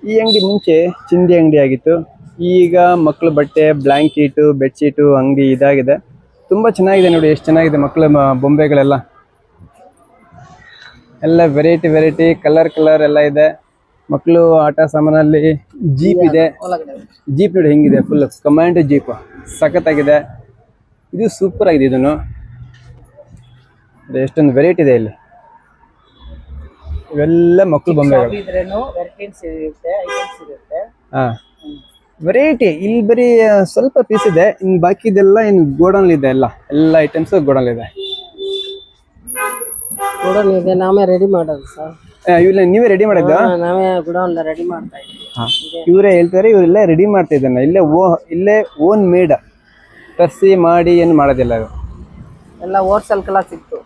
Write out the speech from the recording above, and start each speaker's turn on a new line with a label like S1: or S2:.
S1: ಈ ಅಂಗಡಿ ಮುಂಚೆ ಚಿಂದಿ ಅಂಗಡಿ ಆಗಿತ್ತು. ಈಗ ಮಕ್ಕಳು ಬಟ್ಟೆ, ಬ್ಲಾಂಕೆಟು, ಬೆಡ್ಶೀಟು ಅಂಗಡಿ ಇದಾಗಿದೆ. ತುಂಬ ಚೆನ್ನಾಗಿದೆ ನೋಡಿ, ಎಷ್ಟು ಚೆನ್ನಾಗಿದೆ ಮಕ್ಕಳ ಬೊಂಬೆಗಳೆಲ್ಲ. ಎಲ್ಲ ವೆರೈಟಿ ಕಲರ್ ಎಲ್ಲ ಇದೆ. ಮಕ್ಕಳು ಆಟ ಸಾಮಾನಲ್ಲಿ ಜೀಪ್ ಇದೆ. ಜೀಪ್ ನೋಡಿ ಹೆಂಗಿದೆ, ಫುಲ್ ಕಮಾಂಡ್ ಜೀಪ್, ಸಖತ್ತಾಗಿದೆ. ಇದು ಸೂಪರ್ ಆಗಿದೆ. ಇದನ್ನು ಎಷ್ಟೊಂದು ವೆರೈಟಿ ಇದೆ ಇಲ್ಲಿ. ಇವೆಲ್ಲ ಮಕ್ಕಳು ಬೊಂಬೆಗಳು. ಹಾ, ವೆರೈಟಿ. ಇಲ್ಲಿ ಬರೀ ಸ್ವಲ್ಪ ಪೀಸ್ ಇದೆ, ಇನ್ನು ಬಾಕಿದೆಲ್ಲ ಇನ್ನು ಗೋಡೌನ್ ಇದೆ. ಎಲ್ಲ ಐಟಮ್ಸ್ ಗೋಡೌನ್ ಇದೆ.
S2: ನಾವೇ ರೆಡಿ ಮಾಡೋದು ಸರ್.
S1: ಇವ್ರನ್ನ ನೀವೇ ರೆಡಿ ಮಾಡಿದ್ದ?
S2: ನಾವೇ ಗುಡೌನ್ ರೆಡಿ ಮಾಡ್ತಾ ಇದ್ದೀವಿ.
S1: ಇವರೇ ಹೇಳ್ತಾರೆ, ಇವರೆಲ್ಲ ರೆಡಿ ಮಾಡ್ತಾ ಇದ್ದಾನೆ. ಇಲ್ಲೇ ಓನ್ ಮೇಡ್ ತರಿಸಿ ಮಾಡಿ ಏನು ಮಾಡೋದಿಲ್ಲ.
S2: ಎಲ್ಲ ಹೋಲ್ಸೇಲ್ ಕ್ಲಾಸ್ ಇತ್ತು.